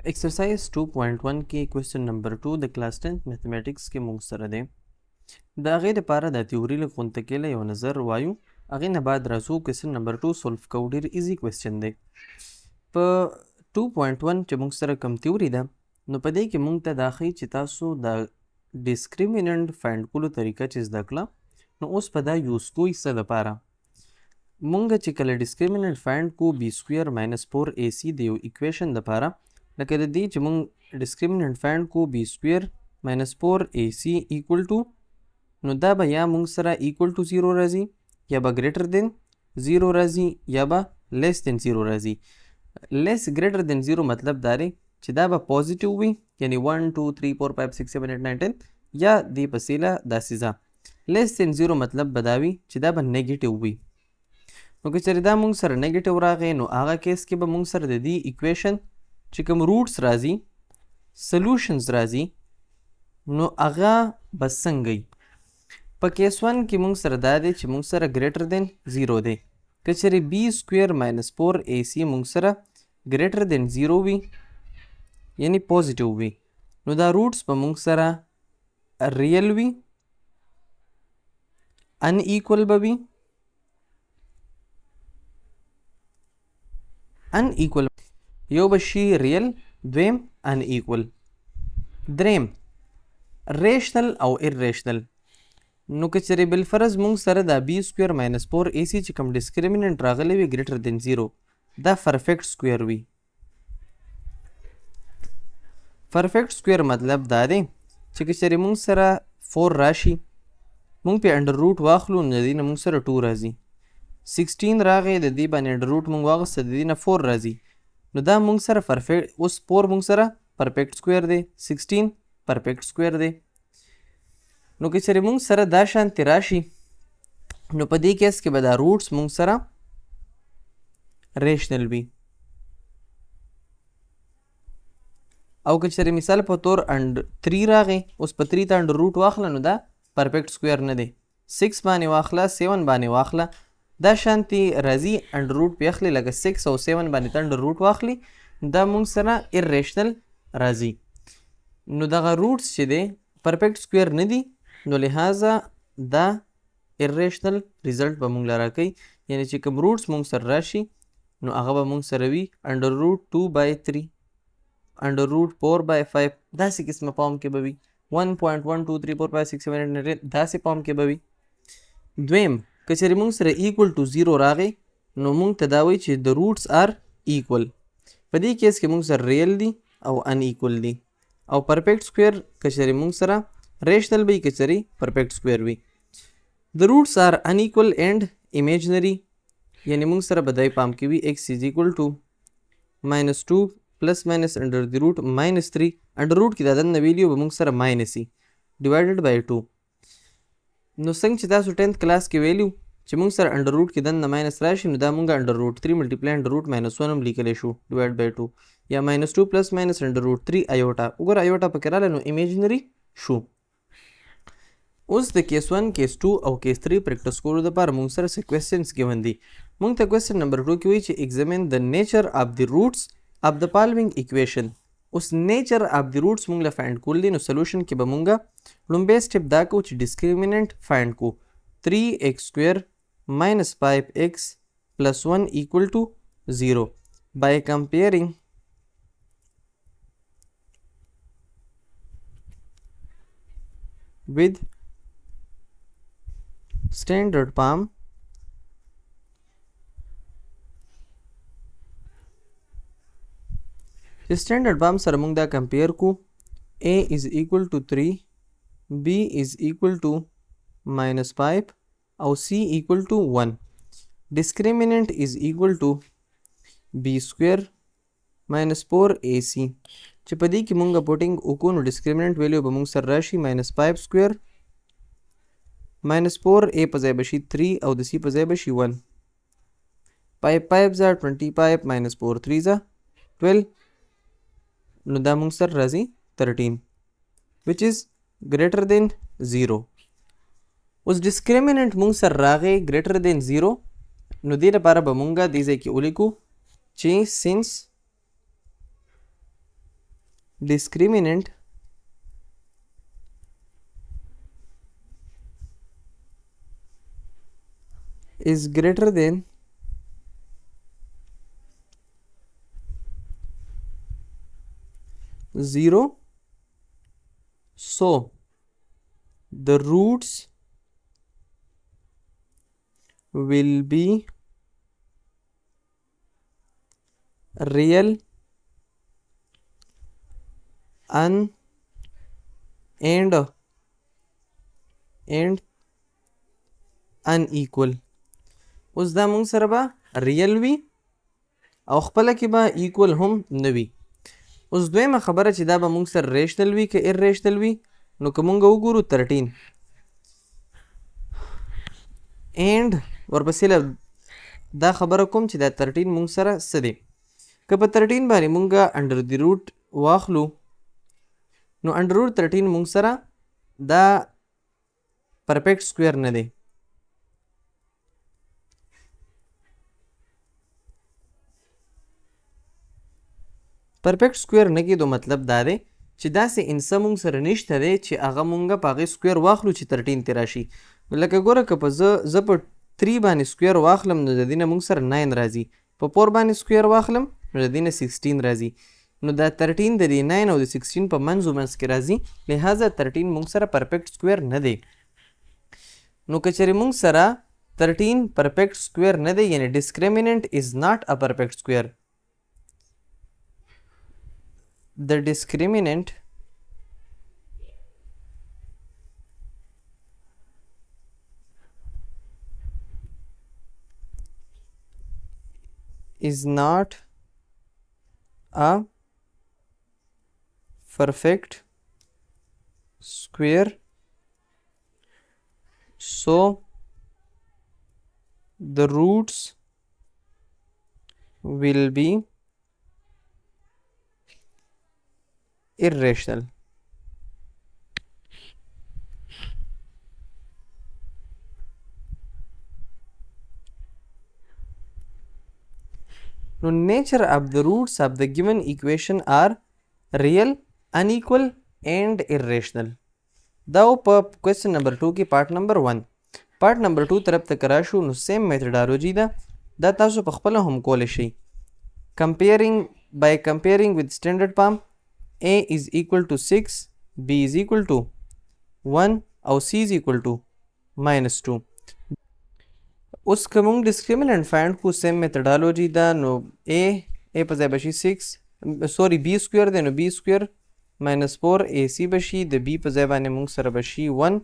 एक्सरसाइज 2.1 کې کوېسچن نمبر 2 د کلاس 10 میتھمیټکس کې موږ سره دی د هغې دپاره د تیوري له غونته کېله یو نظر وایو هغې نه بعد راځو کوېسچن نمبر 2 سولف کوو ډېر ایزي کوېسچن دی په 2.1 چې موږ سره کم تیوري ده نو په دې کې موږ ته دا ښیي چې تاسو د ډسکریمیننټ فایند کولو طریقه چې زده کړه نو اوس په دا یوز کوئ څه دپاره موږ چې کله ډسکریمیننټ فایند کو بی سکویر ماینس 4ac د یو ایکویشن دپاره لکه د دې چې موږ ډسکریمیننټ فایند کو بی سکویر ماینس 4ac ایکول ټو نو دا به یا موږ سره ایکول ټو 0 راځي یا به ګریټر دین 0 راځي یا به لیس دین 0 راځي لیس ګریټر دین 0 مطلب دا دی چې دا به پوزیټیو وي یعنی 1 2 3 4 5 6 7 8 9 10 یا دې پسې له داسې ځه لیس دین 0 مطلب به دا وي چې دا به نیګیټیو وي نو که چېرې دا موږ سره نیګیټیو راغی نو هغه کیس کې به موږ سره د دې ایکویشن چې کوم روټس راځي سلوشنز راځي نو هغه به څنګه وي په کیس 1 کې موږ سره دا دی چې موږ سره ګریټر دین 0 دی که چېرې بی سکویر ماینس 4ac موږ سره ګریټر دین 0 وي یعنی پوزیټیو وي نو دا روټس به موږ سره ریل وي ان ایکول به وي ان ایکول یو به شي ریل دویم ان ایکول دریم ریشنل او ارریشنل نو که چېرې بالفرض موږ سره دا بی سکویر ماینس 4ac چې کوم ډسکریمیننټ راغلی وي ګریټر دین 0 دا پرفیکټ سکویر وي پرفیکټ سکویر مطلب دا دی چې که چېرې موږ سره 4 راشي موږ پې انډر روټ واخلو نو د دې نه موږ سره 2 راځي 16 راغی د دې باندې انډر روټ موږ واخیسته د دې نه 4 راځي نو دا موږ سره پرفیکټ اوس 4 موږ سره پرفیکټ سکویر دی 16 پرفیکټ سکویر دی نو که چېرې موږ سره دا شانتې راشي نو په دې کیس کې به دا روټس موږ سره ریشنل وي او که چېرې مثال په طور 3 راغی اوس په 3 ته انډر روټ واخله نو دا پرفیکټ سکویر نه دی 6 باندې واخله 7 باندې واخله دا شانتې راځي انډر روټ پې اخلي لکه 6 او 7 باندې ته انډر روټ واخلي دا موږ سره ارریشنل راځي نو دغه روټس چې دی پرفیکټ سکویر نه دي نو لہذا دا ارریشنل ریزلټ به موږ له راکوي یعنی چې کوم روټس موږ سره راشي نو هغه به موږ سره وي انډر روټ 2/3 انډر روټ 4/5 داسې قسمه فارم کې به وي 1.1234567 داسې فارم کې به وي دویم که چېرې موږ سره ایکول ټو 0 راغی نو موږ ته دا وایي چې د روټس آر ایکول په دې کیس کې موږ سره ریل دي او ان ایکول دي او پرفیکټ سکویر که چېرې موږ سره ریشنل وي که چېرې پرفیکټ سکویر وي د روټس آر ان ایکول اینډ امیجنري یعنی موږ سره به دای پام کې وي x is equal to -2 پلس ماینس انډر د روټ -3 انډر روټ کې دا دننه ویلیو به موږ سره ماینس وي ډیوایډډ بای 2 نو څنګه چې تاسو 10th کلاس کې ویلیو چې موږ سره انډر روټ کې دننه ماینس راشي نو دا موږ انډر روټ 3 ملټیپلای انډر روټ -1 هم لیکلی شو ډیوایډ بای 2 یا -2 پلس ماینس انډر روټ 3 ایوټا وګوره ایوټا پکې راغلی نو امیجنري شو اوس د کیس 1 کیس 2 او کیس 3 پریکټس کولو دپاره موږ سره څه کوېسچنز ګیون دي موږ ته کوېسچن نمبر 2 کې وایي چې ایگزامین د نیچر اف د روټس اف د فالوینګ ایکویشن اوس نیچر اف د روټس موږ له فایند کول دي نو سلوشن کې به موږ لومبی سټپ دا کوو چې ډسکریمیننټ فایند کو 3x square minus 5x plus 1 equal to 0 by comparing with standard palm standard palm سره موږ دا کمپیر کو a is equal to 3 b is equal to -5 او c equal to 1 discriminant is equal to b square minus 4ac چې په دې کې موږ پوټینګ وکړو نو discriminant ویلیو به موږ سره راشي -5 square -4a په ځای به شي 3 او د c په ځای به شي 1 5 ځه 25 -4 3 ځه 12 نو دا موږ سره راځي 13 which is greater than 0 اوس ډسکریمیننټ موږ سره راغی ګریټر دین 0 نو دې لپاره به موږ دې ځای کې ولیکو چې سینس discriminant is greater than 0, so the roots will be real and unequal. اوس دا مونږ سره به ریل وي او خپله کې به ایکول هم نه وي. اوس دویمه خبره چې دا به مونږ سره ریشنل وي که ایرریشنل وي، نو که مونږ وګورو 13 اینډ ورپسې له دا خبره کوم چې دا 13 مونږ سره څه دی. که په 13 باندې مونږ انډر دی روټ واخلو نو انډر روټ 13 مونږ سره دا پرفیکټ سکویر نه دی. پرفیکټ سکویر نه کېدو مطلب دا دی چې داسې انسه مونږ سره نشته دی چې هغه مونږ په هغې سکویر واخلو چې 13 ترې راشي. لکه ګوره که په زه په 3 باندې سکویر واخلم نو د دې نه مونږ سره 9 راځي، په 4 باندې سکویر واخلم نو د دې نه 16 راځي، نو دا 13 د دې 9 او د 16 په منځو منځ کې راځي، لہذا 13 مونږ سره پرفیکټ سکویر نه دی. نو که چېرې مونږ سره 13 پرفیکټ سکویر نه دی یعنی discriminant is not a perfect square. The discriminant is not a perfect square, so the roots will be irrational. Now, nature of the roots of the given equation are real, unequal and irrational. دا په question number 2 کې part number 1. part number 2 طرف ته کرا شو نو same methodology ده، دا تاسو په خپل هم کولی شئ. by comparing with standard form A is equal to 6, B is equal to 1 او C is equal to -2. اوس که مونږ discriminant find کو same methodology ده نو A په ځای بشي 6 سوري B سکویر دی نو B سکویر -4 AC بشي، د B په ځای باندې مونږ سره بشي 1،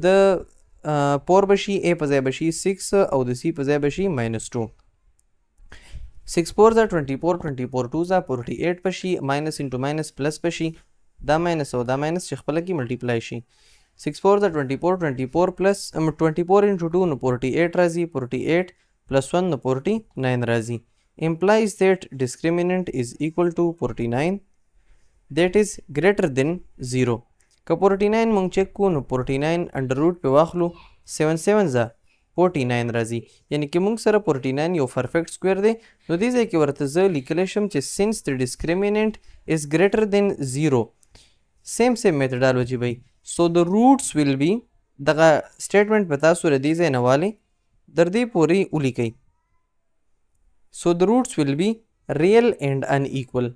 د 4 بشي A په ځای بشي 6 او د C په ځای بشي -2. 6 4 are 24 24 2 are 48 بشي، minus into minus plus بشي، دا minus او دا minus چې خپله کې multiply شي. 6 4 are 24 24 plus 24 into 2 نو 48 راځي، 48 plus 1 نو 49 راځي. implies that discriminant is equal to 49 that is greater than 0. که 49 مونږ چک کو نو 49 انډر روټ په واخلو 7 7 ځه 49 راځي، یعنی که مونږ سره 49 یو پرفیکټ سکویر دی نو دې ځای کې ورته زه لیکلی شم چې since the discriminant is greater than 0 same methodology وي. so the roots will be دغه statement په تاسو له دې ځای نه والئ در دې پورې ولیکئ. so the roots will be real and unequal.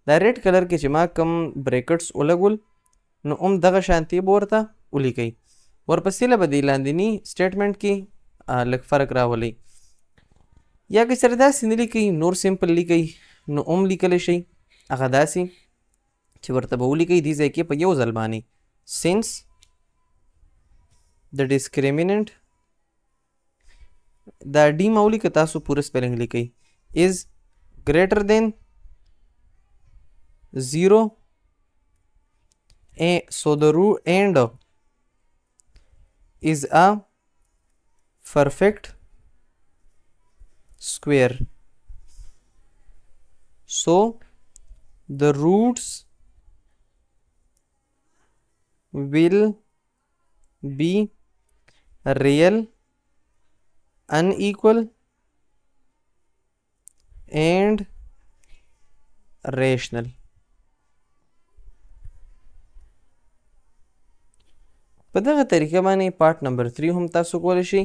دا ریډ کلر کې چې ما کم بریکټس ولګول نو هم دغه شانتي به ورته ولیکئ. ورپسې له به دې لاندني سټیټمنټ کې لږ فرق راولئ، یا که سره داسې نه لیکئ نور سمپل لیکئ نو هم لیکلی شئ. هغه داسې چې ورته به ولیکئ دې ځای کې په یو ځل باندې since the discriminant دا ډي ما ولیکه تاسو پوره سپیلنګ لیکئ is greater than 0 so the root and is a perfect square, so the roots will be real, unequal and rational. په دغه طریقه باندې پارت نمبر 3 هم تاسو کولی شئ